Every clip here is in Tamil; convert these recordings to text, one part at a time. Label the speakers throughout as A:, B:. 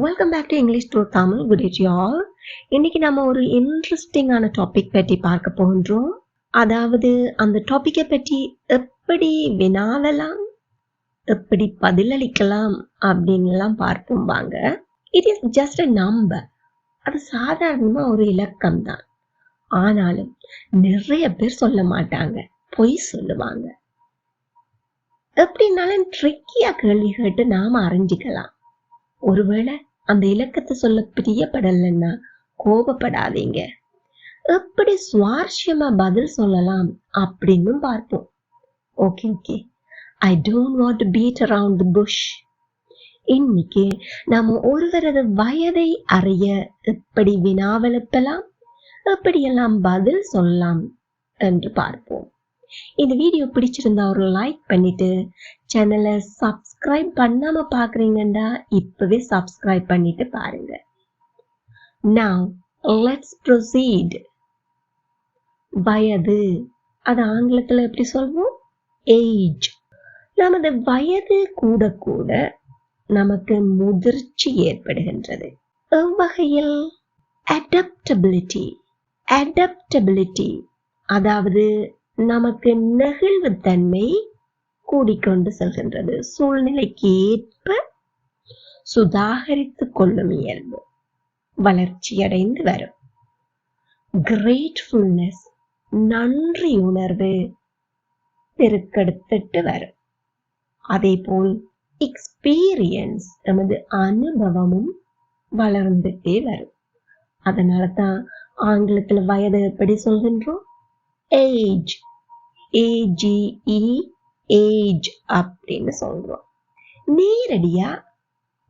A: Welcome back to English to Tamil. Good day to all. இன்னைக்கு நம்ம ஒரு இன்ட்ரெஸ்டிங்கான டாபிக் பற்றி பார்க்க போகின்றோம். அதாவது அந்த டாப்பிக்கை பற்றி எப்படி வினாவலாம், எப்படி பதிலளிக்கலாம் அப்படின்லாம் பார்ப்போம் வாங்க. It is just a number. அது சாதாரணமா ஒரு இலக்கம் தான். ஆனாலும் நிறைய பேர் சொல்ல மாட்டாங்க, பொய் சொல்லுவாங்க. எப்படின்னாலும் ட்ரிக்கியா கேள்வி கேட்டு நாம அறிஞ்சிக்கலாம். ஒருவேளை அந்த இலக்கத்தை சொல்ல பிரியப்படலைன்னா கோபப்படாதீங்க. எப்படி சுவாரஸ்யமா பதில் சொல்லலாம் அப்படின்னு பார்ப்போம். Okay. I don't want to beat around the bush. இன்னைக்கு நாம ஒருவரது வயதை அறிய எப்படி வினாவெழுப்பலாம், எப்படியெல்லாம் பதில் சொல்லலாம் என்று பார்ப்போம். இந்த வீடியோ பிடிச்சிருந்தா ஒரு லைக் பண்ணிட்டு சேனலை சப்ஸ்கிரைப் பண்ணாம பாக்குறீங்கன்னா இப்பவே சப்ஸ்கிரைப் பண்ணிட்டு பாருங்க. Now let's proceed. வயது, அது ஆங்கிலத்துல எப்படி சொல்வோம்? ஏஜ். நமது வயது கூட கூட நமக்கு முதிர்ச்சி ஏற்படுகின்றது. எவ்வகையில்? அடாப்டபிலிட்டி, அதாவது நமக்கு நெகிழ்வுத்தன்மை கூடிக்கொண்டு செல்கின்றது. சூழ்நிலைக்கு ஏற்ப சுதாகரித்துக் கொள்ளும் இயல்பு வளர்ச்சியடைந்து வரும். கிரேட்ஃபுல்னஸ், நன்றி உணர்வு பெருக்கெடுத்துட்டு வரும். அதே போல் எக்ஸ்பீரியன்ஸ், நமது அனுபவமும் வளர்ந்துட்டே வரும். அதனால தான் ஆங்கிலத்துல வயது எப்படி சொல்கின்றோம்? ஏஜ், ஏஜ் அப்படின்னு சொல்றோம். நேரடியா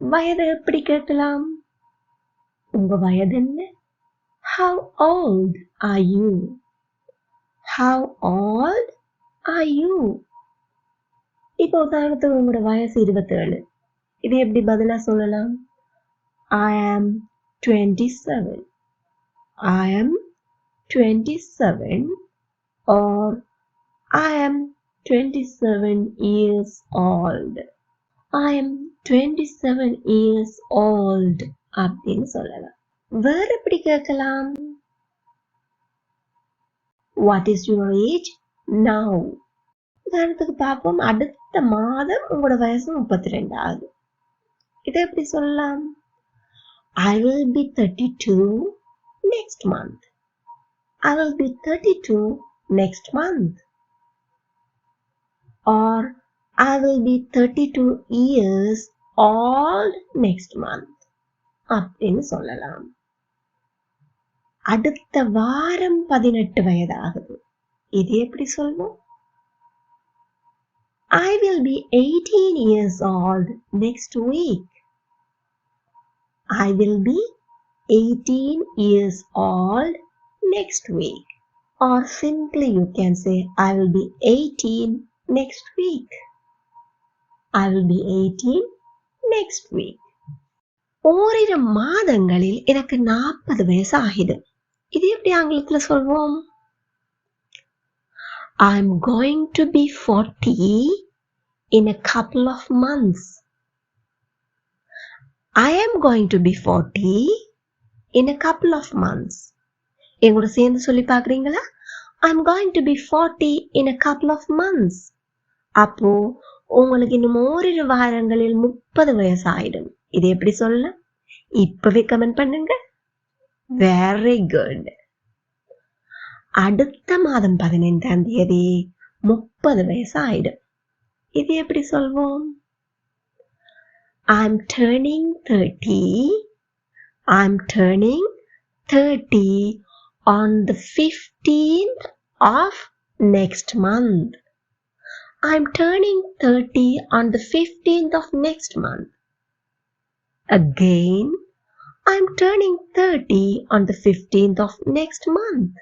A: வயது எப்படி கேட்கலாம்? உங்க வயது என்ன? How old are you? இப்போ உதாரணத்துக்கு உங்களோட வயசு 27. இது எப்படி பதிலா சொல்லலாம்? I am 27 or I am 27 years old. I am 27 years old அப்படின்னு சொல்லலாம். வேற எப்படி கேட்கலாம்? What is your age now? உதாரணத்துக்கு பார்ப்போம். அடுத்த மாதம் உங்களோட வயசு 32 ஆகுது. இதை எப்படி சொல்லலாம்? I will be 32 next month. I will be 32 next month. Or I will be 32 years old next month. அப்படின்னு சொல்லலாம். அடுத்த வாரம் 18 வயதாகுது. இது எப்படி சொல்வோம்? I will be 18 years old next week. I will be 18 years old next week. Or simply you can say I will be 18 next week. I will be 18 next week. ஓரிரு மாதங்களில் எனக்கு 40 வயசு ஆகிது. இது எப்படி ஆங்கிலத்துல சொல்வோம்? I'm going to be 40 in a couple of months. I am going to be 40 in a couple of months. எங்கூட சேர்ந்து சொல்லி பார்க்குறீங்களா? I'm going to be 40 in a couple of months. அப்போ உங்களுக்கு இன்னும் ஓரிரு வாரங்களில் 30 வயசு ஆயிடும். இது எப்படி சொல்ல? இப்பவே கமெண்ட் பண்ணுங்க. Very good. அடுத்த மாதம் 15ஆம் தேதி 30 வயசு ஆயிடும். இது எப்படி சொல்வோம்? I'm turning 30 on the 15th of next month. I'm turning 30 on the 15th of next month. Again, I'm turning 30 on the 15th of next month.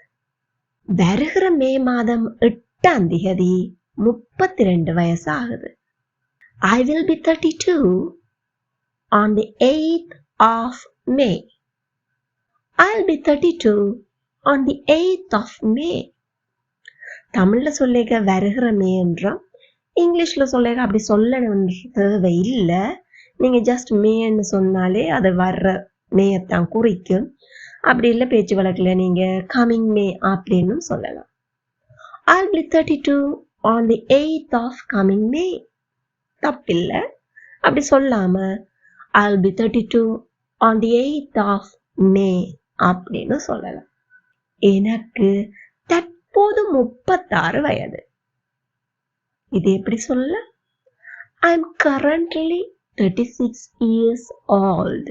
A: வருகிற மே மாதம் 8ஆம் தேதி 32 வயசு ஆகுது. I will be 32 on the 8th of May. I'll be 32 on the 8th of May. தமிழ்ல சொல்லிக்க வருகிற மே என்றோம், இங்கிலீஷ்ல சொல்லிக்க அப்படி சொல்லணும்ன்ற தேவை இல்லை. நீங்க ஜஸ்ட் மேன்னு சொன்னாலே அது வர்ற மேயத்தான் குறிக்கும். அப்படி இல்லை பேச்சு வழக்கில் நீங்க கமிங் மே அப்படின்னு சொல்லலாம். I'll be 32 on the 8th of coming May. தப்பில்லை. அப்படி சொல்லாம I'll be 32 on the 8th of May அப்படின்னு சொல்லலாம். எனக்கு தற்போது 36 வயது. இது எப்படி சொல்ல? I'm currently 36 years old.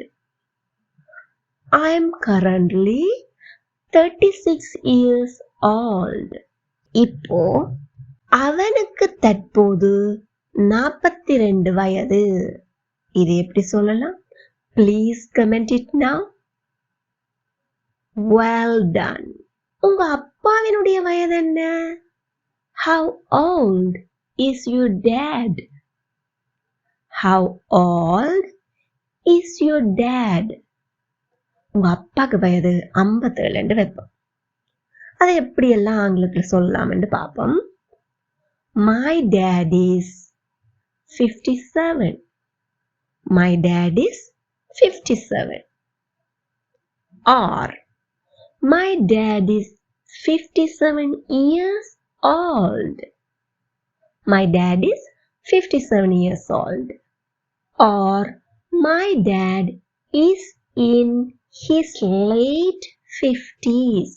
A: I'm currently 36 years old. இப்போ அவனுக்கு தற்போது 42 வயது. இது எப்படி சொல்லலாம்? Please comment it now. Well done. உங்க அப்பாவினுடைய வயது என்ன? How old is your dad? How old is your dad? உங்க அப்பாக்கு வயது 57 வைப்போம். அதை எப்படியெல்லாம் ஆங்கிலத்தில் சொல்லலாம் என்று பார்ப்போம். My dad is 57. My dad is 57. Or my dad is 57 years old. My dad is 57 years old. Or my dad is in his late 50s.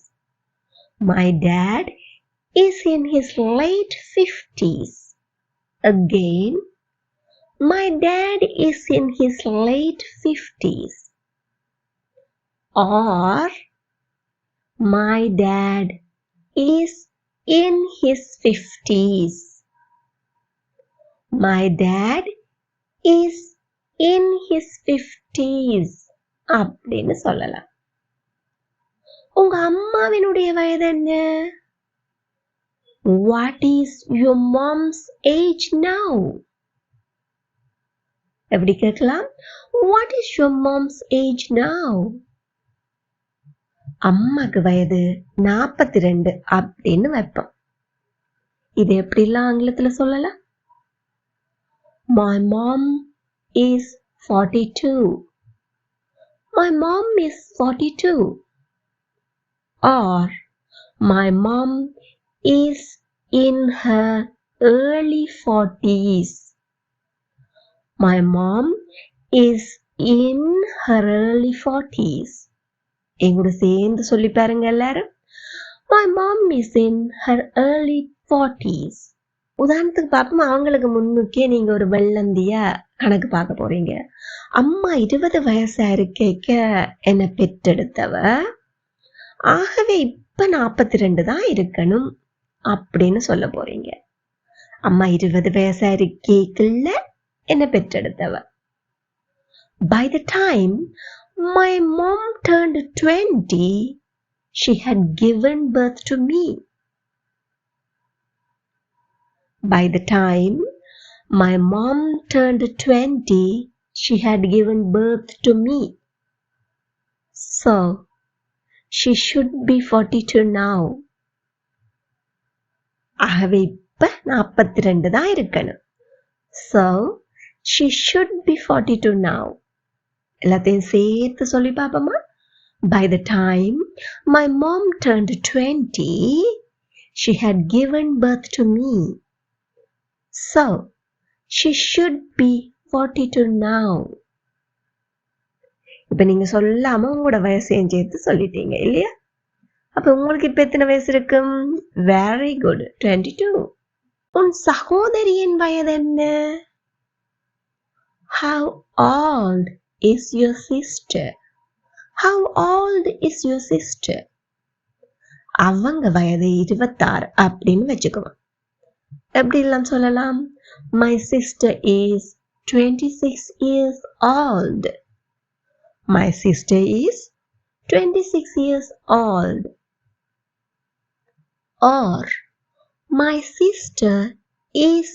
A: My dad is in his late 50s. Again, my dad is in his late 50s. Or my dad is in his 50s. My dad is in his 50s அப்படின்னு சொல்லலாம். உங்க அம்மாவினுடைய வயது என்ன? What is your mom's age now? எப்படி கேட்கலாம்? What is your mom's age now? அம்மாக்கு வயது 42 அப்படின்னு வைப்போம். இது எப்படிலாம் ஆங்கிலத்தில் சொல்லலாம்? My mom is 42. My mom is 42. Or my mom is in her early 40s. My mom is in her early 40s. எங்கூட சேர்ந்து சொல்லி பாருங்க எல்லாரும். My mom is in her early 40s. உதாரணத்துக்கு பார்ப்போம். அவங்களுக்கு முன்னுக்கே நீங்க ஒரு வெள்ளந்தியா கணக்கு பார்க்க போறீங்க. அம்மா 20 வயசா இருக்க என்னை பெற்றெடுத்தவ, ஆகவே இப்ப 42 தான் இருக்கணும் அப்படின்னு சொல்ல போறீங்க. அம்மா 20 வயசா இருக்கேக்குள்ள என்னை பெற்றெடுத்தவ. By the time my mom turned 20, she had given birth to me. By the time my mom turned 20, she had given birth to me. So, she should be 42 now. ஆகவே இப்ப 42 தான் இருக்கணும். So, she should be 42 now. எல்லாத்தையும் சேர்த்து சொல்லி பார்ப்போமா? By the time my mom turned 20, she had given birth to me. So, she should be 42 now. இப்ப நீங்க சொல்லாம உங்களோட வயசையும் சேர்த்து சொல்லிட்டீங்க இல்லையா? அப்ப உங்களுக்கு இப்ப எத்தனை வயசு இருக்கும்? Very good, 22. உன் சகோதரியின் வயது என்ன? How old is your sister? How old is your sister? அவங்க வயது 26 அப்படின்னு வச்சுக்குவோம். எப்படி எல்லாம் சொல்லலாம்? My sister is 26 years old. My sister is 26 years old. Or my sister is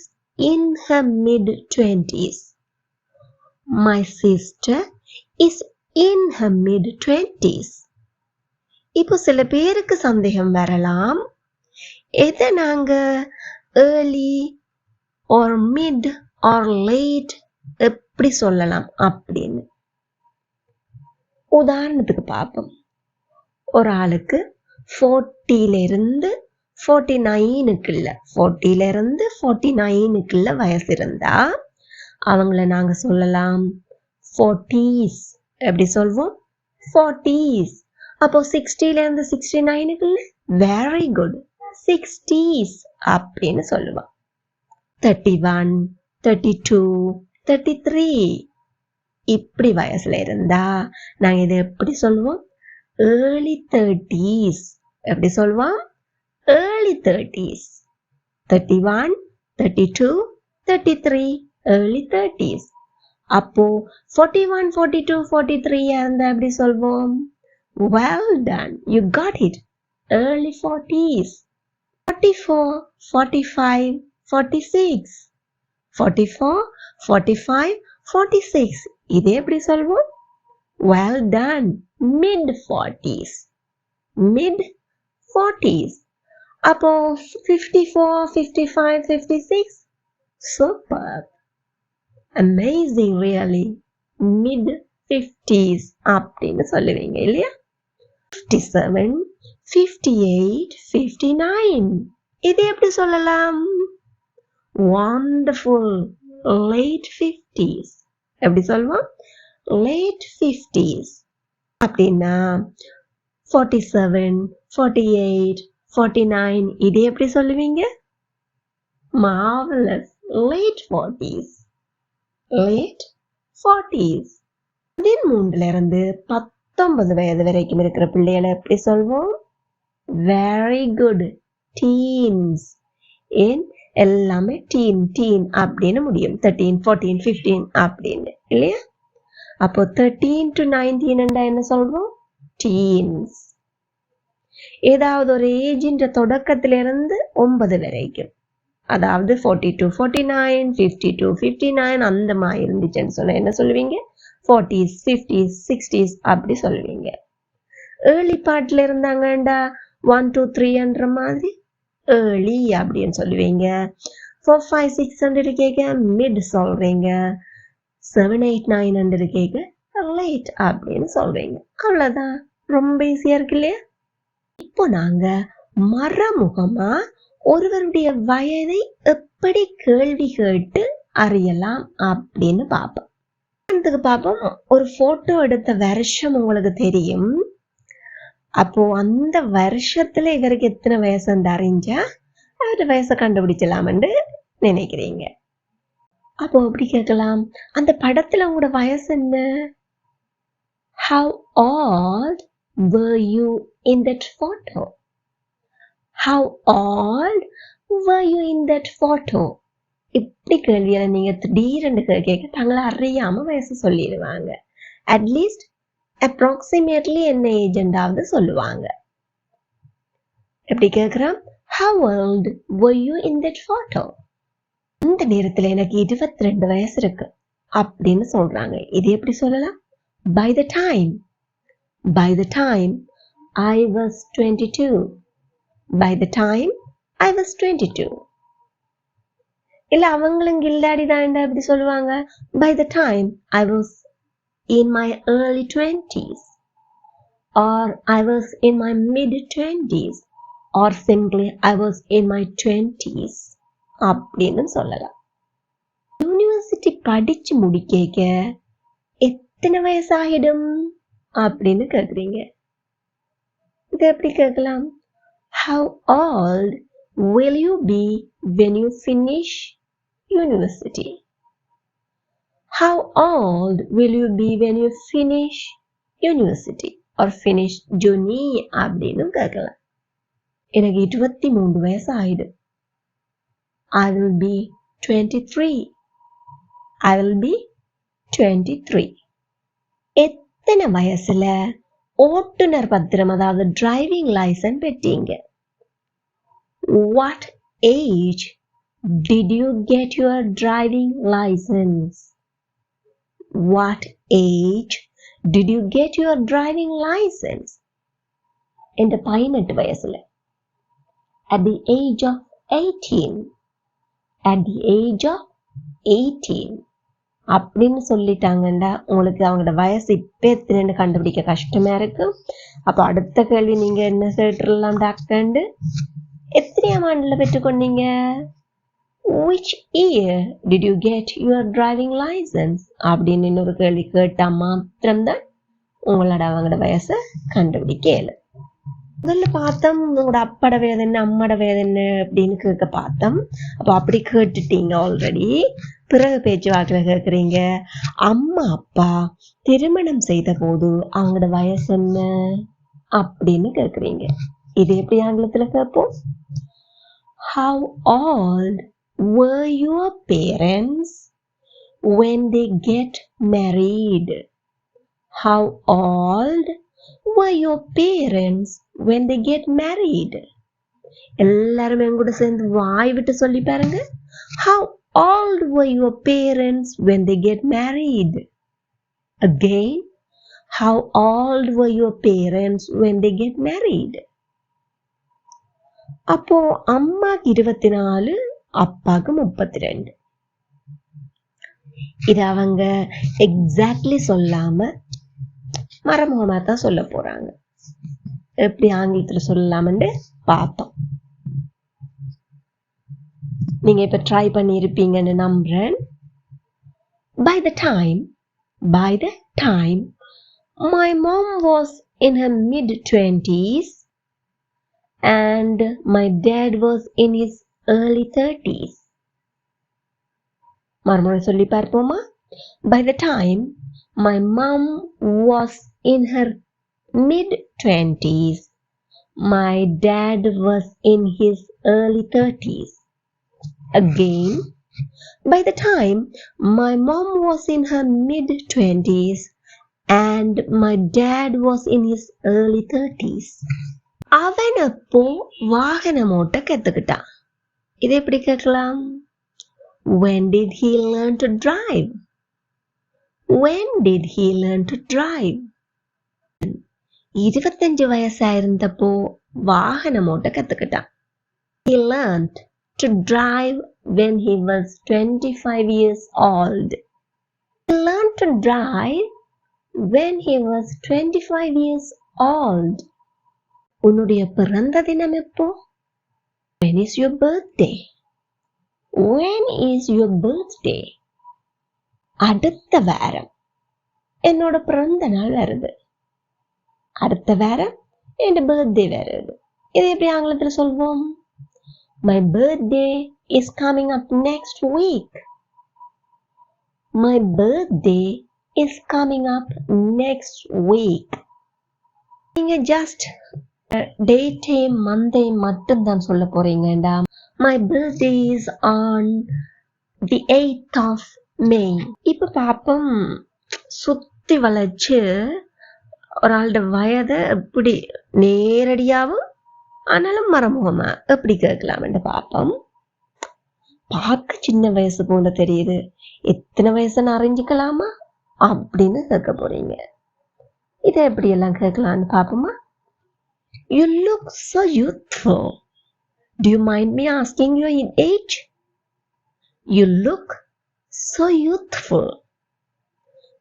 A: in her mid-20s. My sister is in her mid-20s. இப்போ சில பேருக்கு சந்தேகம் வரலாம், எதை நாங்க early or mid or late எப்படி சொல்லலாம் அப்படின்னு உதாரணத்துக்கு பார்ப்போம். ஒரு ஆளுக்கு 40லிருந்து 49க்குள்ள 40லிருந்து 49க்குள்ள வயசு இருந்தா அவங்கள நாங்க சொல்லலாம் 40s. எப்படி சொல்வோம்? 40s. அப்போ 60லிருந்து 69க்குள்ள வெரி குட் 60s அப்படின்னு சொல்லுவோம். 31, 32, 33 இப்படி வயசுல இருந்தா நாங்க இதை எப்படி சொல்லுவோம்? early 30s. எப்படி சொல்லுவோம்? early 30s. 31, 32, 33 early 30s. அப்போ 41, 42, 43 இருந்தா எப்படி சொல்வோம்? well done, you got it, early 40s. 44, 45, 46. 44, 45, 46 இதே எப்படி சொல்வோம்? well done, mid 40s. mid 40s. அப்போ 54, 55, 56 superb, amazing, really, mid 50s அப்படின்னு சொல்லுவீங்க இல்லையா? 57, 58, 59 இது எப்படி சொல்லலாம்? wonderful, late 50s. எப்படி சொல்லுவோம்? late 50s. அப்படின்னா 47, 48, 49 இது எப்படி சொல்லுவீங்க? marvelous, late 40s. late 40s. 13லிருந்து 19 வயது வரைக்கும் இருக்கிற பிள்ளைகளை எப்படி சொல்வோம்? very good, teens. ஏன் எல்லாமே டீன் அப்படின்னு முடியும். 13, 14, 15 அப்படின்னு இல்லையா? அப்போ 13 to 19 என்ன சொல்றோம்? டீன்ஸ். ஏதாவது ஒரு ஏஜின் தொடக்கத்திலிருந்து 9 வரைக்கும், அதாவது 42, 49, 52, 59 அந்த மாதிரி இருந்துச்சுன்னு சொன்னா என்ன சொல்லுவீங்க? 40s, 50s, 60s அப்படி சொல்லுவீங்க. ஏர்லி பார்ட்ல இருந்தாங்கண்டா 1, 2, 3ன்ற மாதிரி ஏர்லி அப்படின்னு சொல்லுவீங்க. 4, 5, 6 கேட்க மிட் சொல்றீங்க. 7, 8, 9 கேட்க லேட் அப்படின்னு சொல்றீங்க. அவ்வளவுதான், ரொம்ப ஈஸியா இருக்கு இல்லையா? இப்போ நாங்க மறைமுகமா ஒருவருடைய வயதை எப்படி கேள்வி கேட்டு அறியலாம் அப்படின்னு பார்ப்போம். பார்ப்போம். ஒரு போட்டோ எடுத்த வருஷம் உங்களுக்கு தெரியும். அப்போ அந்த வருஷத்துல இவருக்கு எத்தனை வயசுன்னு அறிஞ்சா அவரு வயசை கண்டுபிடிச்சலாம்னு நினைக்கிறீங்க. அப்போ எப்படி கேட்கலாம்? அந்த படத்துல உங்களோட வயசு என்ன? How old were you in that photo? How old were you in that photo? இப்படி கேள்வியில நீங்க திடீரென்று கேட்க தங்களை அறியாம வயசு சொல்லிடுவாங்க. அட்லீஸ்ட் approximately என்ன ஏஜெண்டாவது சொல்லுவாங்க. எப்படி கேட்கிறோம்? How old were you in that photo? இந்த நேரத்துல எனக்கு 22 வயசு இருக்கு அப்படின்னு சொல்றாங்க. இது எப்படி சொல்லலாம்? By the time I was 22. By the time I was 22. இல்ல அவங்களும் கில்லாடிதான் எப்படி சொல்லுவாங்க? By the time I was in my early 20s, or I was in my mid 20s, or simply I was in my 20s அப்படின்னு சொல்லலாம். யூனிவர்சிட்டி படிச்சு முடிக்க எத்தனை வயசாகிடும் அப்படின்னு கேக்குறீங்க. இது எப்படி கேட்கலாம்? How old will you be when you finish university? How old will you be when you finish university or finish uni அப்படின்னு கேட்கலாம். எனக்கு 23 வயசு ஆயிடு. I will be 23. I will be 23. எத்தனை வயசுல ஓட்டுநர் பத்திரம் அதாவது டிரைவிங் லைசன்ஸ் பெற்றீங்க? What age did you get your driving license? What age did you get your driving license? இந்த 18 வயசுல. At the age of 18. At the age of 18. அப்படின்னு சொல்லிட்டாங்கண்டா உங்களுக்கு அவங்களோட வயசு இப்போ எத்தனைன்னு கண்டுபிடிக்க கஷ்டமா இருக்கு. அப்போ அடுத்த கேள்வி நீங்க என்ன கேட்டுடலாம் டாக்டர்ண்டு, எத்தனையாம் ஆண்டுல பெற்றுக்கொண்டீங்க? Which year did you get your driving license? அப்படின்னு இன்னொரு கேள்வி கேட்டா மாத்திரம்தான் உங்களோட அவங்களோட வயசை கண்டுபிடிக்க இயலும். முதல்ல பார்த்தோம் உங்களோட அப்பாட வயது என்ன அம்மாட வயது என்ன அப்படின்னு கேட்க பார்த்தோம். அப்போ அப்படி கேட்டுட்டீங்க ஆல்ரெடி. பிறகு பேச்சுவாக்கில் கேட்குறீங்க, அம்மா அப்பா திருமணம் செய்த போது அவங்களோட வயசு என்ன அப்படின்னு கேட்குறீங்க. இது எப்படி ஆங்கிலத்தில் கேட்போம்? How old were your parents when they get married? How old were your parents when they get married? எல்லாரும் எங்கூட சேர்ந்து வாய் விட்டு சொல்லி பாருங்க. How old were your parents when they get married? Again, how old were your parents when they get married? அப்போ அம்மாக்கு 24, அப்பாக்கு 32. இது அவங்க எக்ஸாக்ட்லி சொல்லாம மறைமுகமா தான் சொல்ல போறாங்க. எப்படி ஆங்கிலத்துல சொல்லலாம்னு பார்த்தோம். நீங்க இப்ப ட்ரை பண்ணி இருப்பீங்கன்னு நம்புறேன். By the time my mom was in her mid-20s and my dad was in his early 30s. மறுமுறை சொல்லி பார்ப்போமா? By the time my mom was in her mid-20s, my dad was in his early 30s. Again, by the time my mom was in her mid-20s and my dad was in his early 30s. அவன் அப்போ வாகனம் ஓட்ட கத்துக்கிட்டான். இது எப்படி கேட்கலாம்? When did he learn to drive? When did he learn to drive? 25 வயசா இருந்தப்போ வாகனம் ஓட்ட கத்துக்கிட்டான். He learned to drive when he was 25 years old. He learned to drive when he was 25 years old. உன்னுடைய பிறந்த தினம் எப்போ? When is your birthday? When is your birthday? அடுத்த வாரம் என்னோட பிறந்த நாள் வருது. அடுத்த வாரம் என்னோட பர்த்டே வருது. இது எப்படி ஆங்கிலத்தில் சொல்வோம்? My birthday is coming up next week. My birthday is coming up next week. நீங்க ஜஸ்ட் டேட்டே மந்தை மட்டும்தான் சொல்ல போறீங்கடா. My birthday is on the 8th of May. இப்ப பாப்போம், சுத்தி வளைச்சு ஒரு ஆளோட வயதை எப்படி நேரடியாவும் ஆனாலும் மறைமுகமா எப்படி கேட்கலாம்னு பார்ப்போம். பார்க்க சின்ன வயசு போல தெரியுது, எத்தனை வயசுன்னு அறிஞ்சிக்கலாமா அப்படின்னு கேட்க போறீங்க. இதை எப்படி எல்லாம் கேட்கலான்னு பார்ப்போமா? You look so youthful. Do you mind me asking your age? You look so youthful.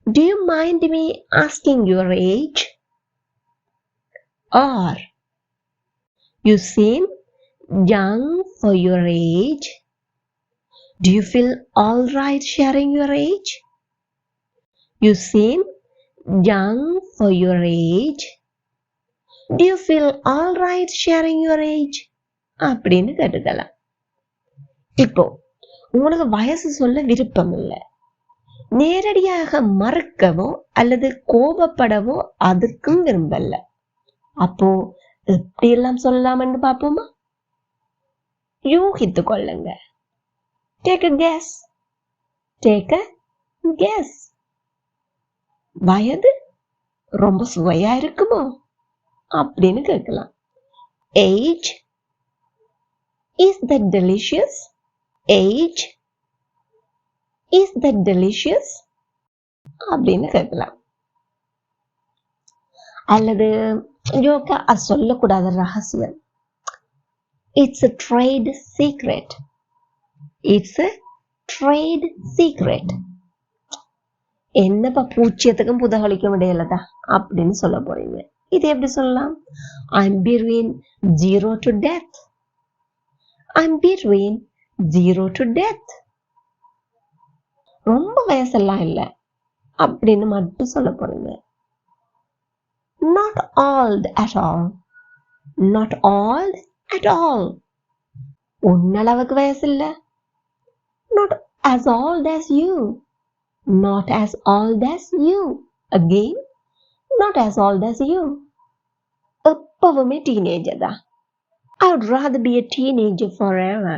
A: Do you mind me asking your age? Or, you seem young for your age. Do you feel all right sharing your age? You seem young for your age. Do you feel all right sharing your age? அப்படின்னு கேட்டுக்கலாம். இப்போ உங்களுக்கு வயசு சொல்ல விருப்பம் இல்லை, நேரடியாக மறுக்கவோ அல்லது கோபப்படவோ அதுக்கும் விரும்பல. அப்போ எப்படி எல்லாம் சொல்லலாம்னு பார்ப்போமா? யூகித்து கொள்ளுங்க. Take a guess. Take a guess. வயது ரொம்ப சுவையா இருக்குமோ அப்படின்னு கேட்கலாம். Age, is that delicious? Age, is that delicious? அப்படின்னு கேட்கலாம். அல்லது ஜோக்கா அது சொல்லக்கூடாத ரகசியம். It's a trade secret. It's a trade secret. என்னப்பா பூச்சியத்துக்கும் புதகலிக்கும் இடையிலதா அப்படின்னு சொல்ல போறீங்க. இது எப்படி சொல்லலாம்? I'm between 0 to death. I'm between 0 to death. ரொம்ப வயசெல்லாம் இல்லை அப்படின்னு மட்டும் சொல்ல போறீங்க. Not old at all. Not old at all. உன்னளவுக்கு வயசு இல்லை. Not as old as you. Not as old as you. Again, not as old as you. எப்பவுமே teenager தான். I would rather be a teenager forever.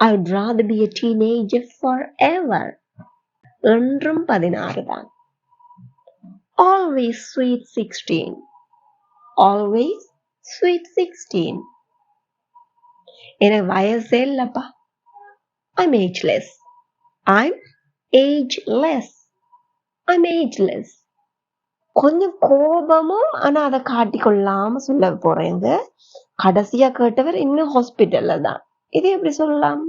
A: I would rather be a teenager forever. என்றும் 16 தான். Always sweet 16. Always sweet 16. எனக்கு வயசே இல்லப்பா. I'm ageless. I'm ageless. I'm ageless. கொஞ்சம் கோபமும் ஆனா அதை காட்டிக்கொள்ளாம சொல்ல போறேங்க. கடைசியா கேட்டவர் இன்னும் ஹாஸ்பிட்டல்ல தான். இது எப்படி சொல்லலாம்?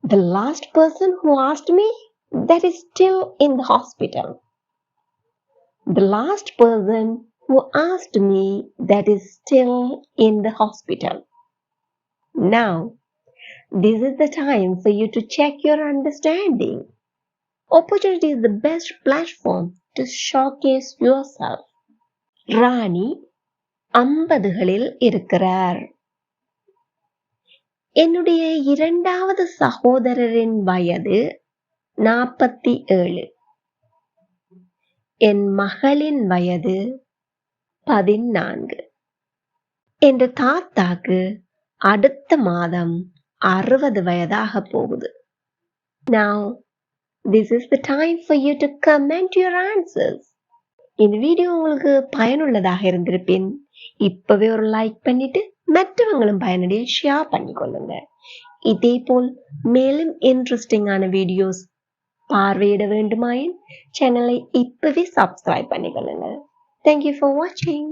A: The last person who asked me, that is still in the hospital. The last person who asked me, that is still in the hospital. Now, this is the time for you to check your understanding. Opportunity is the best platform to showcase yourself. ராணி 50களில் இருக்கிறார். என்னுடைய இரண்டாவது சகோதரரின் வயது 47. என் மகளின் வயது 14. என்ற தாத்தாக்கு அடுத்த மாதம் 60 வயதாக போகுது. Now, this is the time for you to comment your answers. இந்த வீடியோ உங்களுக்கு பயனுள்ளதாக இருந்திருப்பின் இப்பவே ஒரு லைக் பண்ணிட்டு மற்றவங்களும் பயனடைய ஷேர் பண்ணிக்கொள்ளுங்க. இதே போல் மேலும் இன்ட்ரெஸ்டிங்கான வீடியோஸ் பார்வையிட வேண்டுமாயின் சேனலை இப்பவே சப்ஸ்கிரைப் பண்ணிக்கொள்ளுங்க. Thank you for watching.